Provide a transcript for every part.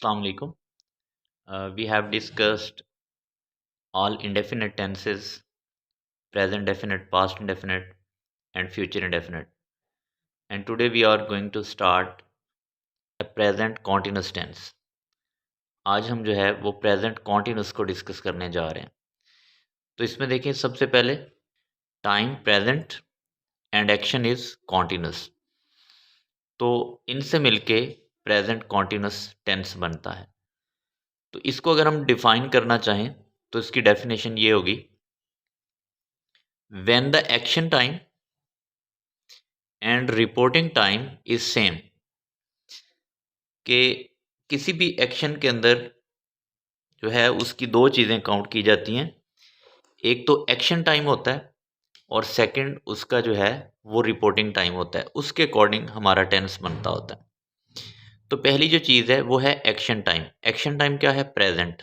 Assalamu alaikum. We have discussed all indefinite tenses, present definite, past indefinite, and future indefinite. And today we are going to start a present continuous tense. आज हम जो है वो present continuous को discuss करने जा रहे हैं। तो इसमें देखिए सबसे पहले time present and action is continuous. तो इनसे मिलके प्रेजेंट कॉन्टिन्यूस टेंस बनता है। तो इसको अगर हम डिफाइन करना चाहें तो इसकी डेफिनेशन ये होगी, when the action time and reporting time is same, कि किसी भी एक्शन के अंदर जो है उसकी दो चीज़ें काउंट की जाती हैं। एक तो एक्शन टाइम होता है और सेकंड उसका जो है वो रिपोर्टिंग टाइम होता है, उसके अकॉर्डिंग हमारा टेंस बनता होता है। तो पहली जो चीज़ है वो है एक्शन टाइम। एक्शन टाइम क्या है? प्रेजेंट।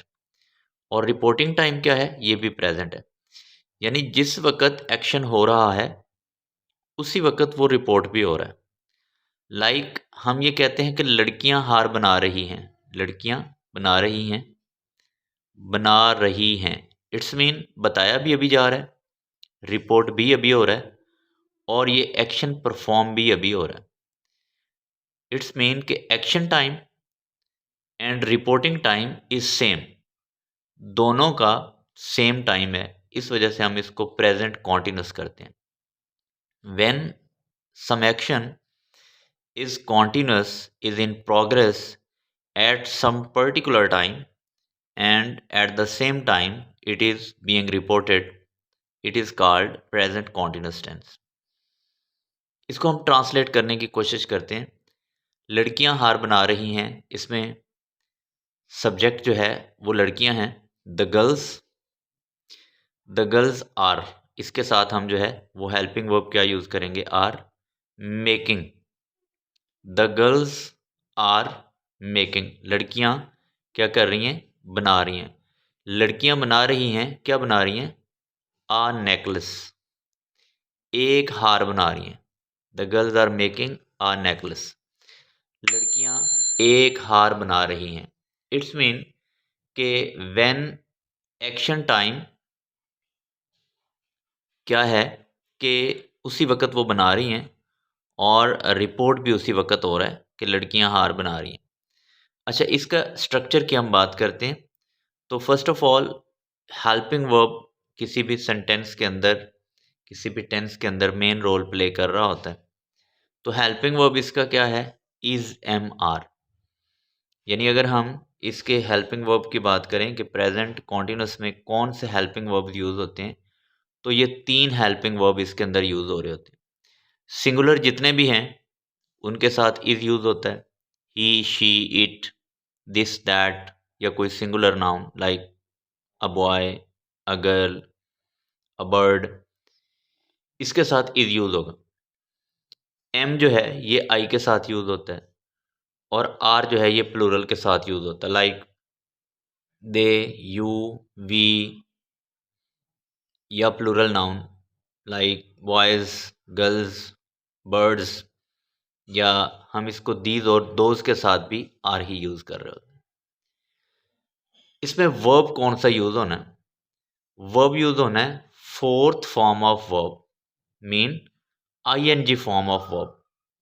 और रिपोर्टिंग टाइम क्या है? ये भी प्रेजेंट है। यानी जिस वक्त एक्शन हो रहा है उसी वक्त वो रिपोर्ट भी हो रहा है। लाइक हम ये कहते हैं कि लड़कियां हार बना रही हैं। लड़कियां बना रही हैं, बना रही हैं, इट्स मीन बताया भी अभी जा रहा है, रिपोर्ट भी अभी हो रहा है और ये एक्शन परफॉर्म भी अभी हो रहा है। इट्स मीन कि action time and reporting time is same, दोनों का सेम टाइम है। इस वजह से हम इसको प्रेजेंट कॉन्टिन्यूस करते हैं। When some action is continuous, is in progress at some particular time, and at the same time it is being reported, it is called present continuous tense. इसको हम ट्रांसलेट करने की कोशिश करते हैं। लड़कियां हार बना रही हैं, इसमें सब्जेक्ट जो है वो लड़कियां हैं, द गर्ल्स आर। इसके साथ हम जो है वो हेल्पिंग वर्ब क्या यूज करेंगे? Are making. The girls are making, लड़कियां क्या कर रही हैं? बना रही हैं। लड़कियां बना रही हैं, क्या बना रही हैं? आ नेकलेस, एक हार बना रही हैं। The girls are making a necklace, लड़कियां एक हार बना रही हैं। इट्स मीन के व्हेन एक्शन टाइम क्या है कि उसी वक्त वो बना रही हैं और रिपोर्ट भी उसी वक्त हो रहा है कि लड़कियां हार बना रही हैं। अच्छा, इसका स्ट्रक्चर की हम बात करते हैं। तो first of all helping verb किसी भी सेंटेंस के अंदर, किसी भी टेंस के अंदर मेन रोल प्ले कर रहा होता है। तो हेल्पिंग वर्ब इसका क्या है? Is am are. यानी अगर हम इसके हेल्पिंग वर्ब की बात करें कि प्रेजेंट कॉन्टिन्यूस में कौन से हेल्पिंग वर्ब यूज होते हैं, तो ये तीन हेल्पिंग वर्ब इसके अंदर यूज हो रहे होते हैं। सिंगुलर जितने भी हैं उनके साथ इज यूज होता है, ही, शी, इट, दिस, दैट, या कोई singular noun like a boy, a girl, a bird, इसके साथ इज यूज होगा। एम जो है ये आई के साथ यूज होता है और आर जो है ये प्लूरल के साथ यूज होता है, लाइक दे, यू, वी, या plural noun like boys, girls, birds, या हम इसको दीज और दोज के साथ भी आर ही यूज कर रहे होते हैं। इसमें वर्ब कौन सा यूज होना है? वर्ब यूज होना है fourth form of verb, mean ING form of verb.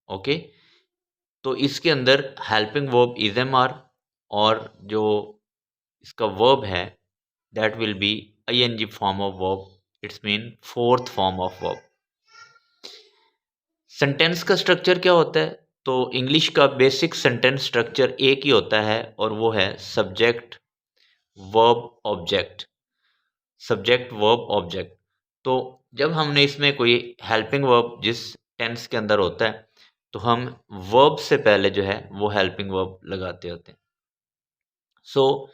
Okay, तो इसके अंदर helping verb is am are और जो इसका वर्ब है that will be ING form of verb, it's mean fourth form of verb. Sentence का स्ट्रक्चर क्या होता है? तो इंग्लिश का बेसिक सेंटेंस स्ट्रक्चर एक ही होता है और वो है subject verb object. Subject verb object. तो जब हमने इसमें कोई हेल्पिंग वर्ब जिस टेंस के अंदर होता है तो हम वर्ब से पहले जो है वो हेल्पिंग वर्ब लगाते होते हैं। सो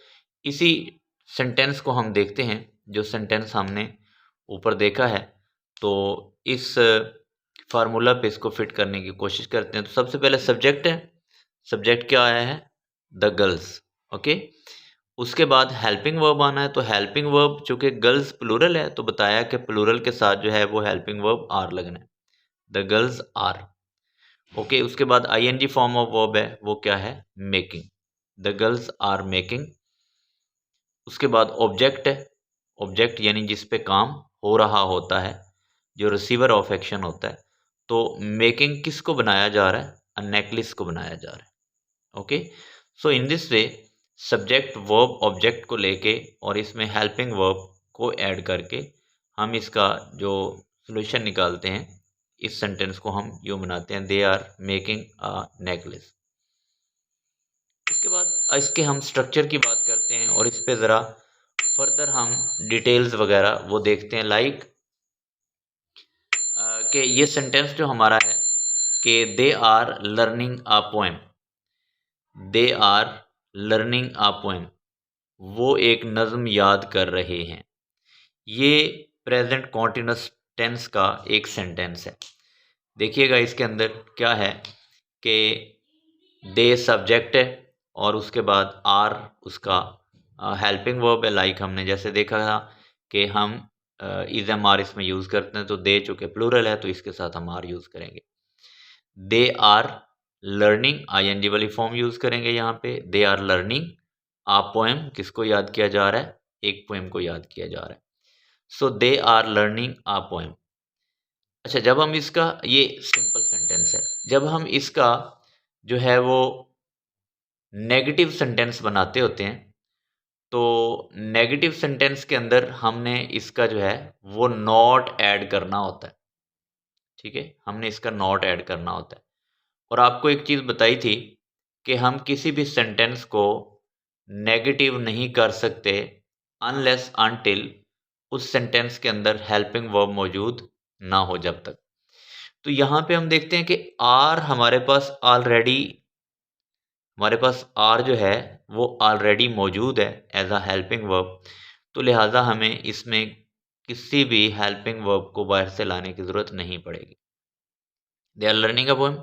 इसी सेंटेंस को हम देखते हैं, जो सेंटेंस हमने ऊपर देखा है। तो इस फार्मूला पे इसको फिट करने की कोशिश करते हैं। तो सबसे पहले सब्जेक्ट है, सब्जेक्ट क्या आया है? The girls. ओके, उसके बाद हेल्पिंग वर्ब आना है। तो हेल्पिंग वर्ब चूंकि गर्ल्स प्लूरल है तो बताया कि प्लूरल के साथ जो है वो हेल्पिंग वर्ब आर लगना है, द गर्ल्स आर। ओके, उसके बाद आईएनजी फॉर्म ऑफ वर्ब है, वो क्या है? Making. The girls are making. उसके बाद ऑब्जेक्ट है, ऑब्जेक्ट यानी जिस पे काम हो रहा होता है, जो रिसीवर ऑफ एक्शन होता है। तो मेकिंग किसको बनाया जा रहा है? अ नेकलेस को बनाया जा रहा है। Okay, so in this way subject verb object को लेके और इसमें हेल्पिंग वर्ब को ऐड करके हम इसका जो सोल्यूशन निकालते हैं, इस सेंटेंस को हम यूँ बनाते हैं, they are making a necklace. इसके बाद इसके हम स्ट्रक्चर की बात करते हैं और इस पे ज़रा फर्दर हम डिटेल्स वगैरह वो देखते हैं। लाइक कि ये सेंटेंस जो हमारा है कि they are learning a poem, they are learning a poem, वो एक नज़म याद कर रहे हैं। ये प्रेजेंट कॉन्टिन्यूस टेंस का एक सेंटेंस है। देखिएगा इसके अंदर क्या है कि दे सब्जेक्ट है और उसके बाद आर उसका हेल्पिंग वर्ब है। लाइक हमने जैसे देखा था कि हम इज एम आर इसमें यूज़ करते हैं, तो दे चूँकि प्लूरल है तो इसके साथ हम आर यूज़ करेंगे। They are learning I N G वाली फॉर्म यूज़ करेंगे यहाँ पे। They are learning a poem, किसको याद किया जा रहा है? एक पोएम को याद किया जा रहा है। So they are learning a poem. अच्छा, जब हम इसका, ये सिंपल सेंटेंस है, जब हम इसका जो है वो नेगेटिव सेंटेंस बनाते होते हैं, तो नेगेटिव सेंटेंस के अंदर हमने इसका जो है वो नॉट ऐड करना होता है। ठीक है, हमने इसका नॉट ऐड करना होता है। और आपको एक चीज़ बताई थी कि हम किसी भी सेंटेंस को नेगेटिव नहीं कर सकते अनलेस अनटिल उस सेंटेंस के अंदर हेल्पिंग वर्ब मौजूद ना हो जब तक। तो यहाँ पे हम देखते हैं कि आर हमारे पास ऑलरेडी, हमारे पास आर जो है वो ऑलरेडी मौजूद है एज अ हेल्पिंग वर्ब, तो लिहाजा हमें इसमें किसी भी हेल्पिंग वर्ब को बाहर से लाने की ज़रूरत नहीं पड़ेगी। They are learning a poem,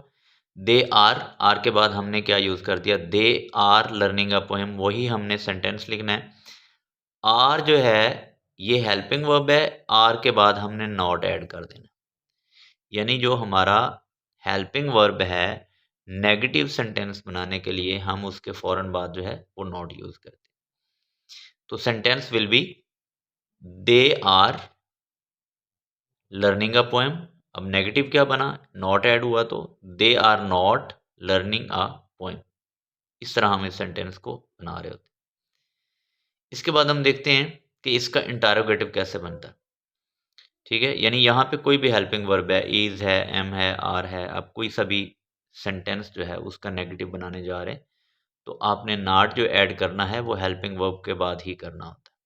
they are के बाद हमने क्या यूज़ कर दिया? They are learning a poem, वही हमने सेंटेंस लिखना है। आर जो है ये हेल्पिंग वर्ब है, आर के बाद हमने नॉट ऐड कर देना, यानी जो हमारा हेल्पिंग वर्ब है नेगेटिव सेंटेंस बनाने के लिए हम उसके फ़ौरन बाद जो है वो नॉट यूज़ करते हैं। तो sentence will be they are learning a poem. अब नेगेटिव क्या बना? नॉट ऐड हुआ, तो they are not learning a poem. इस तरह हम इस सेंटेंस को बना रहे होते हैं। इसके बाद हम देखते हैं कि इसका इंटरोगेटिव कैसे बनता है। ठीक है, यानी यहाँ पे कोई भी हेल्पिंग वर्ब है, इज है, एम है, आर है, अब कोई सा भी सेंटेंस जो है उसका नेगेटिव बनाने जा रहे हैं, तो आपने नॉट जो ऐड करना है वो हेल्पिंग वर्ब के बाद ही करना होता है।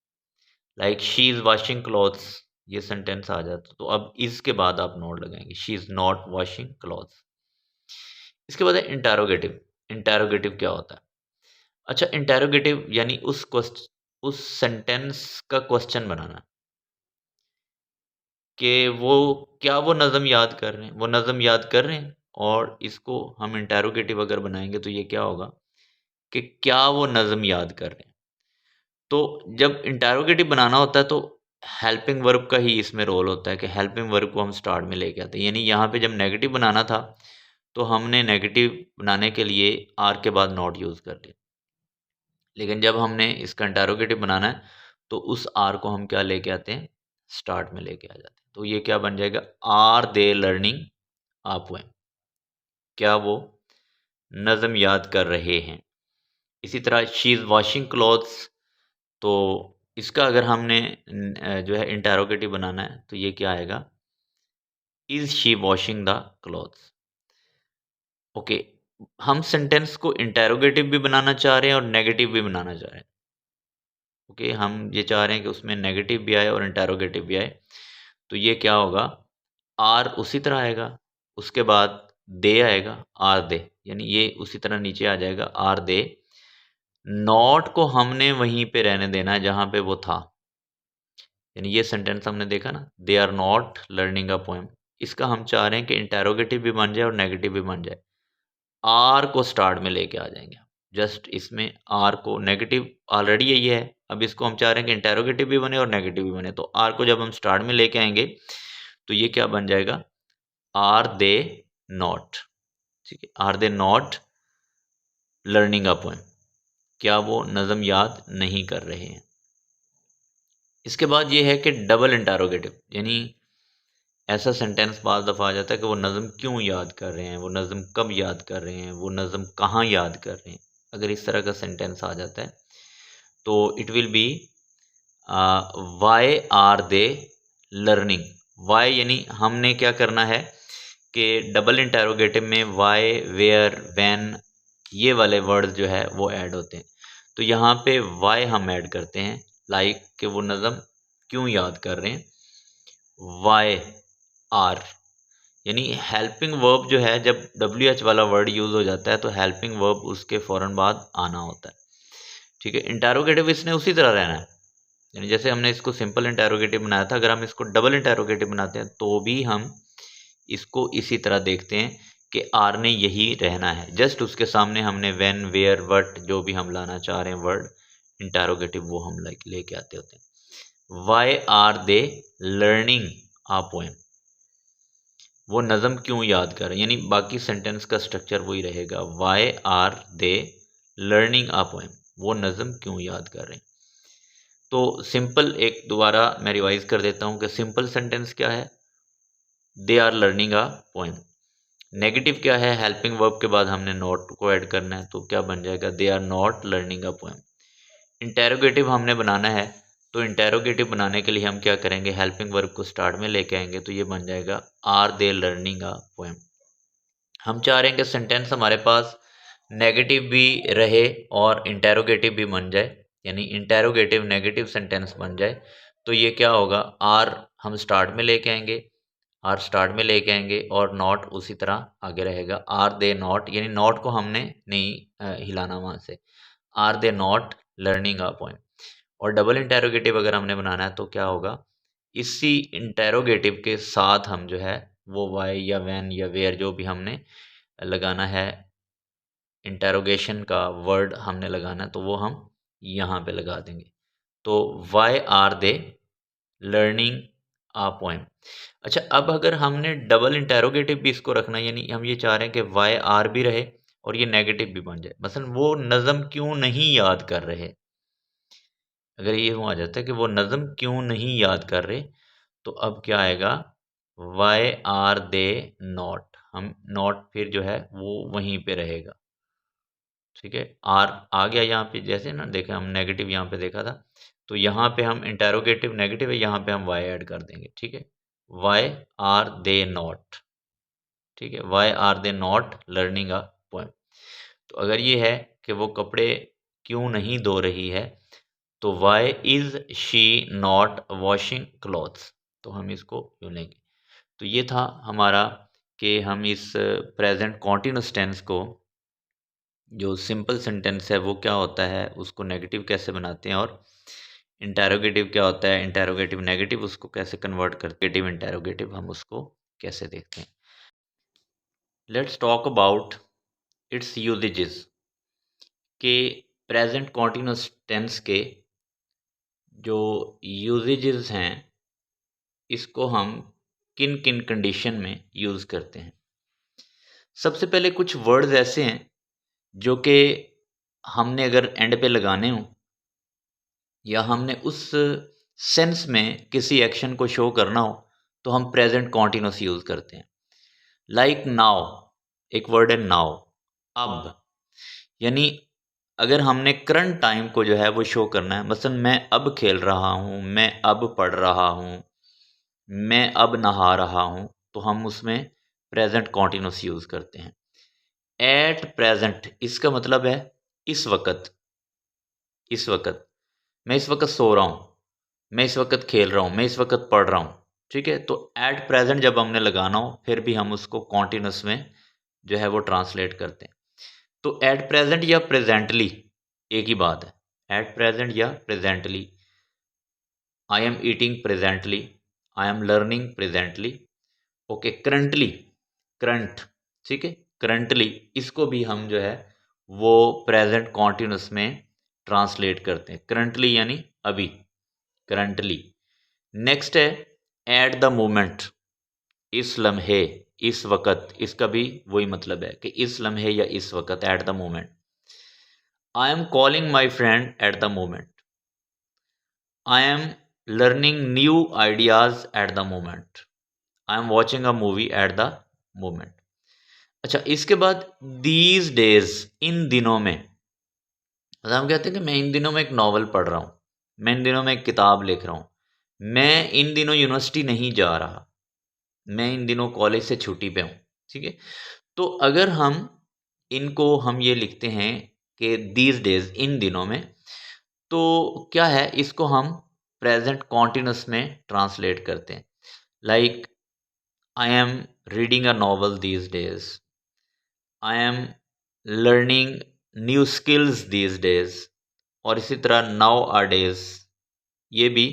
Like she is washing clothes, ये सेंटेंस आ जाता, तो अब इसके बाद आप नॉट लगाएंगे, she is not washing clothes. इसके बाद है इंटरोगेटिव। इंटरोगेटिव क्या होता है? अच्छा, इंटरोगेटिव यानी उस सेंटेंस का क्वेश्चन बनाना कि वो क्या वो नज़म याद कर रहे हैं, वो नज़म याद कर रहे हैं, और इसको हम इंटरोगेटिव अगर बनाएंगे तो ये क्या होगा कि क्या वो नज़म याद कर रहे हैं। तो जब इंटरोगेटिव बनाना होता है तो हेल्पिंग वर्ब का ही इसमें रोल होता है कि हेल्पिंग वर्ब को हम स्टार्ट में लेके आते हैं। यानी यहाँ पे जब नेगेटिव बनाना था तो हमने नेगेटिव बनाने के लिए आर के बाद नॉट यूज़ कर लिया, लेकिन जब हमने इसका इंटरोगेटिव बनाना है तो उस आर को हम क्या लेके आते हैं? स्टार्ट में लेके आ जाते हैं। तो ये क्या बन जाएगा? Are they learning a poem, क्या वो नज़म याद कर रहे हैं। इसी तरह शी इज़ वॉशिंग क्लॉथ्स, तो इसका अगर हमने जो है इंटरोगेटिव बनाना है तो ये क्या आएगा? Is she washing the clothes. Okay, हम सेंटेंस को इंटरोगेटिव भी बनाना चाह रहे हैं और नेगेटिव भी बनाना चाह रहे हैं। ओके, हम ये चाह रहे हैं कि उसमें नेगेटिव भी आए और इंटरोगेटिव भी आए, तो ये क्या होगा? आर उसी तरह आएगा, उसके बाद दे आएगा, आर दे, यानी ये उसी तरह नीचे आ जाएगा, आर दे। नॉट को हमने वहीं पे रहने देना है जहाँ पे वो था, यानी ये सेंटेंस हमने देखा ना, they are not learning a poem, इसका हम चाह रहे हैं कि इंटरोगेटिव भी बन जाए और नेगेटिव भी बन जाए। आर को स्टार्ट में लेके आ जाएंगे, जस्ट इसमें आर को, नेगेटिव ऑलरेडी यही है, अब इसको हम चाह रहे हैं कि इंटरोगेटिव भी बने और नेगेटिव भी बने, तो आर को जब हम स्टार्ट में लेके आएंगे तो ये क्या बन जाएगा? Are they not. ठीक है, are they not learning a poem. क्या वो नज़म याद नहीं कर रहे हैं। इसके बाद ये है कि डबल इंटरोगेटिव, यानी ऐसा सेंटेंस बाद दफ़ा आ जाता है कि वो नज़म क्यों याद कर रहे हैं, वो नज़म कब याद कर रहे हैं, वो नज़म कहाँ याद कर रहे हैं। अगर इस तरह का सेंटेंस आ जाता है तो it will be why are they learning. Why यानी हमने क्या करना है कि डबल इंटरोगेटिव में वाई, वेयर, व्हेन ये वाले वर्ड जो है वो ऐड होते हैं। तो यहाँ पे वाई हम ऐड करते हैं, लाइक कि वो नज़म क्यों याद कर रहे हैं। वाई आर यानी हेल्पिंग वर्ब जो है, जब WH वाला वर्ड यूज़ हो जाता है तो हेल्पिंग वर्ब उसके फ़ौरन बाद आना होता है। ठीक है, इंटरोगेटिव इसने उसी तरह रहना है, यानी जैसे हमने इसको सिंपल इंटरोगेटिव बनाया था, अगर हम इसको डबल इंटरोगेटिव बनाते हैं तो भी हम इसको इसी तरह देखते हैं कि आर ने यही रहना है। जस्ट उसके सामने हमने व्हेन, वेयर, व्हाट जो भी हम लाना चाह रहे हैं वर्ड इंटरोगेटिव वो हम लेके आते होते हैं। Why are they learning a poem, वो नज़म क्यों याद कर रहे हैं, यानी बाकी सेंटेंस का स्ट्रक्चर वही रहेगा। Why are they learning a poem, वो नज़म क्यों याद कर रहे हैं। तो सिंपल एक दोबारा मैं रिवाइज कर देता हूँ कि सिंपल सेंटेंस क्या है, they are learning a poem. Negative क्या है, हेल्पिंग वर्ब के बाद हमने नॉट को ऐड करना है, तो क्या बन जाएगा, they are not learning a poem. Interrogative हमने बनाना है, तो इंटेरोगेटिव बनाने के लिए हम क्या करेंगे, हेल्पिंग वर्ब को स्टार्ट में लेके आएंगे, तो ये बन जाएगा are they learning a poem. हम चाह रहे हैं कि सेंटेंस हमारे पास नेगेटिव भी रहे और इंटेरोगेटिव भी बन जाए, यानी इंटेरोगेटिव नेगेटिव सेंटेंस बन जाए। तो ये क्या होगा, आर हम स्टार्ट में लेके आएंगे, आर स्टार्ट में लेके आएंगे और नॉट उसी तरह आगे रहेगा। आर दे नॉट, यानी नॉट को हमने नहीं हिलाना वहाँ से, are they not learning a poem. और डबल इंटेरोगेटिव अगर हमने बनाना है तो क्या होगा, इसी इंटेरोगेटिव के साथ हम जो है वो वाई या व्हेन या वेयर जो भी हमने लगाना है, इंटेरोगेशन का वर्ड हमने लगाना है, तो वो हम यहाँ पे लगा देंगे। तो why are they learning a poem. अच्छा, अब अगर हमने डबल इंटेरोगेटिव भी इसको रखना है, यानी हम ये चाह रहे हैं कि वाई आर भी रहे और ये नेगेटिव भी बन जाए, मसलन वो नज़म क्यों नहीं याद कर रहे, अगर ये आ जाता है कि वो नज़म क्यों नहीं याद कर रहे, तो अब क्या आएगा, वाई आर दे नॉट, हम नॉट फिर जो है वो वहीं पे रहेगा। ठीक है, आर आ गया यहाँ पे, जैसे ना देखा हम नेगेटिव यहाँ पे देखा था, तो यहाँ पे हम इंटेरोगेटिव नेगेटिव है, यहाँ पे हम वाई ऐड कर देंगे। ठीक है, वाई आर दे नॉट, ठीक है, why are they not learning a poem. तो अगर ये है कि वो कपड़े क्यों नहीं धो रही है, तो why is she not washing clothes, तो हम इसको यूँ लेंगे। तो ये था हमारा कि हम इस प्रेजेंट कॉन्टिन्यूस टेंस को, जो सिंपल सेंटेंस है वो क्या होता है, उसको नेगेटिव कैसे बनाते हैं, और इंटेरोगेटिव क्या होता है, इंटेरोगेटिव नेगेटिव उसको कैसे कन्वर्ट करते हैं, इंटेरोगेटिव हम उसको कैसे देखते हैं। Let's talk about it's usages, के प्रेजेंट कॉन्टिन्यूस टेंस के जो यूजेजेस हैं, इसको हम किन किन कंडीशन में यूज़ करते हैं। सबसे पहले कुछ वर्ड्स ऐसे हैं जो कि हमने अगर एंड पे लगाने हों, या हमने उस सेंस में किसी एक्शन को शो करना हो, तो हम प्रेजेंट कॉन्टिन्यूस यूज़ करते हैं। लाइक नाउ, एक वर्ड है नाउ, अब, यानी अगर हमने करंट टाइम को जो है वो शो करना है, मसलन मैं अब खेल रहा हूँ, मैं अब पढ़ रहा हूँ, मैं अब नहा रहा हूँ, तो हम उसमें प्रेजेंट कॉन्टिन्यूस यूज़ करते हैं। एट प्रेजेंट, इसका मतलब है इस वक्त, इस वक्त, मैं इस वक्त सो रहा हूँ, मैं इस वक्त खेल रहा हूँ, मैं इस वक्त पढ़ रहा हूँ। ठीक है, तो एट प्रेजेंट जब हमने लगाना हो, फिर भी हम उसको कॉन्टिन्यूस में जो है वो ट्रांसलेट करते हैं। तो एट प्रेजेंट या प्रेजेंटली एक ही बात है, एट प्रेजेंट या presently. I am eating presently, I am learning presently. Okay, currently, current, ठीक है, करंटली, इसको भी हम जो है वो प्रेजेंट कॉन्टिन्यूस में ट्रांसलेट करते हैं। करंटली यानी अभी, करंटली। नेक्स्ट है एट द मोमेंट, इस लम्हे, इस वक्त, इसका भी वही मतलब है कि इस लम्हे या इस वक्त, eight the moment. I am calling my friend at the moment, I am learning new ideas eight the moment, I am watching a movie eight the moment. अच्छा, इसके बाद दीज डेज, इन दिनों में, मतलब हम कहते हैं कि मैं इन दिनों में एक नॉवल पढ़ रहा हूँ, मैं इन दिनों में एक किताब लिख रहा हूँ, मैं इन दिनों यूनिवर्सिटी नहीं जा रहा, मैं इन दिनों कॉलेज से छुट्टी पे हूँ। ठीक है, तो अगर हम ये लिखते हैं कि दीज डेज, इन दिनों में, तो क्या है, इसको हम प्रेजेंट कॉन्टिन्यूस में ट्रांसलेट करते हैं। Like I am reading a novel these days, I am learning new skills these days, और इसी तरह नाउ आर डेज, ये भी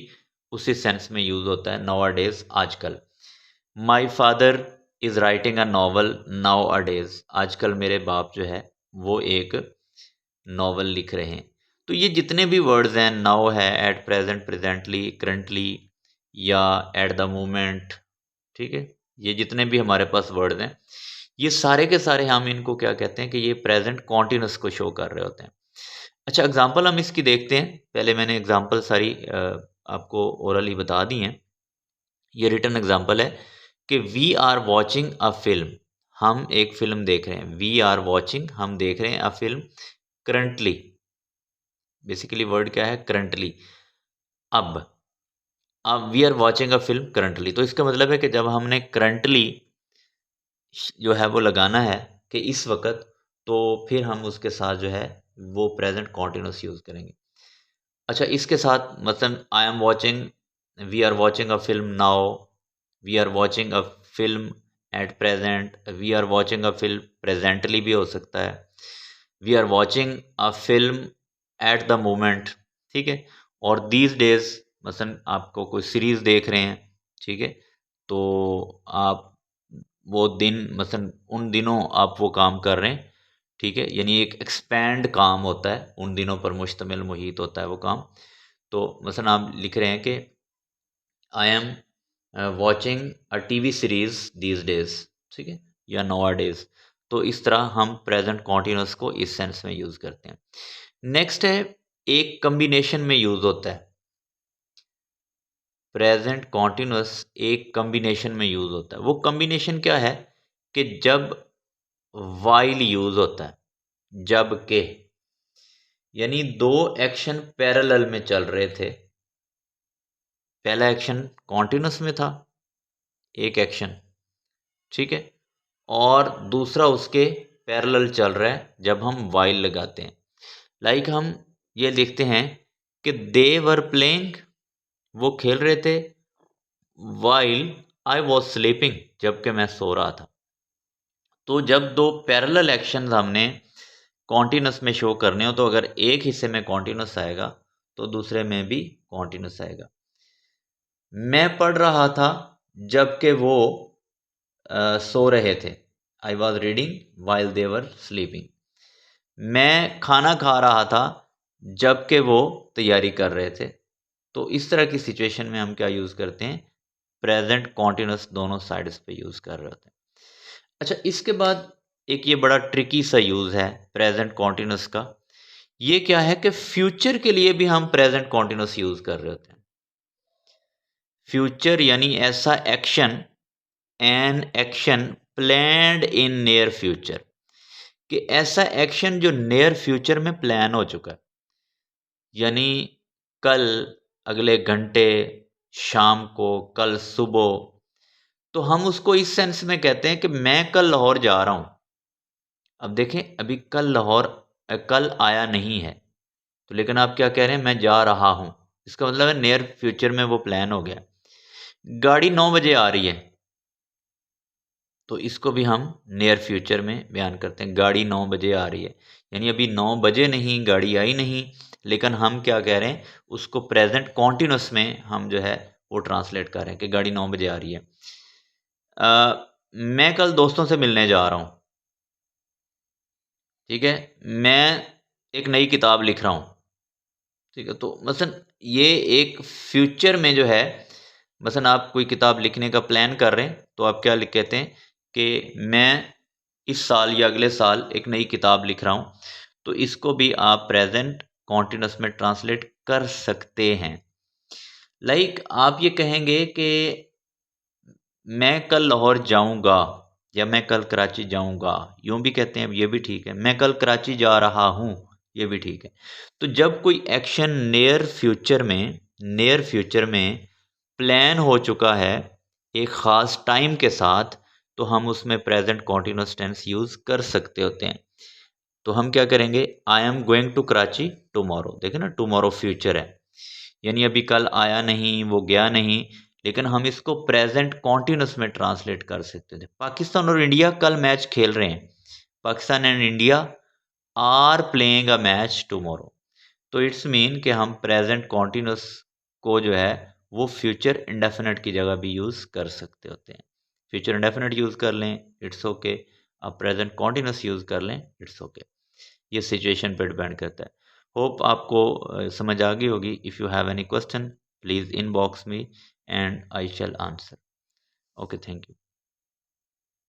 उसी सेंस में यूज होता है, नाउ आर डेज, आजकल। My father is writing a novel nowadays, आजकल मेरे बाप जो है वो एक नॉवल लिख रहे हैं। तो ये जितने भी वर्ड्स हैं, नाउ है, एट प्रेजेंट, प्रेजेंटली, करंटली, या एट द मोमेंट, ठीक है, ये जितने भी हमारे पास वर्ड्स हैं, ये सारे के सारे हम इनको क्या कहते हैं कि ये प्रेजेंट कॉन्टिन्यूस को शो कर रहे होते हैं। अच्छा, एग्जांपल हम इसकी देखते हैं। पहले मैंने एग्जांपल सारी आपको ओरली बता दी हैं। ये रिटन एग्जांपल है कि we are watching a film, हम एक फिल्म देख रहे हैं। वी आर वॉचिंग, हम देख रहे हैं, a film, currently, basically word क्या है, करंटली, अब we are watching a film currently, तो इसका मतलब है कि जब हमने करंटली जो है वो लगाना है कि इस वक्त, तो फिर हम उसके साथ जो है वो प्रेजेंट कॉन्टिन्यूस यूज करेंगे। अच्छा, इसके साथ मतलब I am watching, we are watching a film now, we are watching a film at present, we are watching a film presently भी हो सकता है, we are watching a film at the moment. ठीक है, और दीज डेज, मसलन आपको कोई सीरीज देख रहे हैं, ठीक है, तो आप वो दिन, मसलन उन दिनों आप वो काम कर रहे हैं, ठीक है, यानी एक एक्सपैंड काम होता है, उन दिनों पर मुश्तमिल मुहित होता है वो काम। तो मसलन आप लिख रहे हैं कि आई am watching a TV series these days, ठीक है, या नाउ डेज। तो इस तरह हम प्रेजेंट कॉन्टिन्यूस को इस सेंस में यूज करते हैं। नेक्स्ट है, एक कम्बिनेशन में यूज होता है। प्रेजेंट कॉन्टिन्यूस एक कम्बिनेशन में यूज होता है। वो कम्बिनेशन क्या है कि जब वाइल यूज होता है, जब के, यानी दो एक्शन पैरेलल में चल रहे थे। पहला एक्शन कॉन्टिन्यूस में था, एक एक्शन, ठीक है, और दूसरा उसके पैरेलल चल रहा है जब हम वाइल लगाते हैं। लाइक हम ये लिखते हैं कि दे वर प्लेइंग, वो खेल रहे थे, वाइल आई वॉज स्लीपिंग, जबकि मैं सो रहा था। तो जब दो पैरेलल एक्शन हमने कॉन्टिन्यूस में शो करने हो, तो अगर एक हिस्से में कॉन्टिन्यूस आएगा तो दूसरे में भी कॉन्टिन्यूस आएगा। मैं पढ़ रहा था जबकि वो सो रहे थे, I was reading while they were sleeping. मैं खाना खा रहा था जबकि वो तैयारी कर रहे थे। तो इस तरह की सिचुएशन में हम क्या यूज़ करते हैं, प्रेजेंट कॉन्टिन्यूस दोनों साइड्स पे यूज़ कर रहे होते हैं। अच्छा, इसके बाद एक ये बड़ा ट्रिकी सा यूज़ है प्रेजेंट कॉन्टिन्यूस का। ये क्या है कि फ्यूचर के लिए भी हम प्रेजेंट कॉन्टिन्यूस यूज़ कर रहे होते हैं। फ्यूचर यानी ऐसा action, an action planned in near future, कि ऐसा एक्शन जो नियर फ्यूचर में प्लान हो चुका है, यानी कल, अगले घंटे, शाम को, कल सुबह। तो हम उसको इस सेंस में कहते हैं कि मैं कल लाहौर जा रहा हूं। अब देखें, अभी कल आया नहीं है, तो लेकिन आप क्या कह रहे हैं, मैं जा रहा हूं। इसका मतलब है नियर फ्यूचर में वो प्लान हो गया। गाड़ी 9 बजे आ रही है, तो इसको भी हम नियर फ्यूचर में बयान करते हैं, गाड़ी 9 बजे आ रही है, यानी अभी 9 बजे नहीं, गाड़ी आई नहीं, लेकिन हम क्या कह रहे हैं, उसको प्रेजेंट कॉन्टिन्यूस में हम जो है वो ट्रांसलेट कर रहे हैं कि गाड़ी 9 बजे आ रही है। मैं कल दोस्तों से मिलने जा रहा हूँ, ठीक है, मैं एक नई किताब लिख रहा हूँ, ठीक है। तो मसलन ये एक फ्यूचर में जो है, मसलन आप कोई किताब लिखने का प्लान कर रहे हैं, तो आप क्या लिख कहते हैं कि मैं इस साल या अगले साल एक नई किताब लिख रहा हूँ। तो इसको भी आप प्रेजेंट कॉन्टिन्यूस में ट्रांसलेट कर सकते हैं। लाइक आप ये कहेंगे कि मैं कल लाहौर जाऊंगा या मैं कल कराची जाऊंगा, यूं भी कहते हैं, ये भी ठीक है। मैं कल कराची जा रहा हूं, ये भी ठीक है। तो जब कोई एक्शन नियर फ्यूचर में प्लान हो चुका है एक ख़ास टाइम के साथ, तो हम उसमें प्रेजेंट कॉन्टिन्यूस टेंस यूज़ कर सकते होते हैं। तो हम क्या करेंगे, I am going to Karachi tomorrow. देखें ना, टुमारो फ्यूचर है, यानी अभी कल आया नहीं, वो गया नहीं, लेकिन हम इसको प्रेजेंट कॉन्टिन्यूस में ट्रांसलेट कर सकते थे। पाकिस्तान और इंडिया कल मैच खेल रहे हैं, Pakistan and India are playing a match tomorrow. तो इट्स मीन कि हम प्रेजेंट कॉन्टिन्यूस को जो है वो फ्यूचर इंडेफिनिट की जगह भी यूज़ कर सकते होते हैं। फ्यूचर इंडेफिनिट यूज़ कर लें, इट्स ओके। आप प्रेजेंट कॉन्टिन्यूस यूज़ कर लें, इट्स ओके। ये सिचुएशन पर डिपेंड करता है। होप आपको समझ आ गई होगी। If you have any question, please inbox me and I shall answer. Okay, thank you.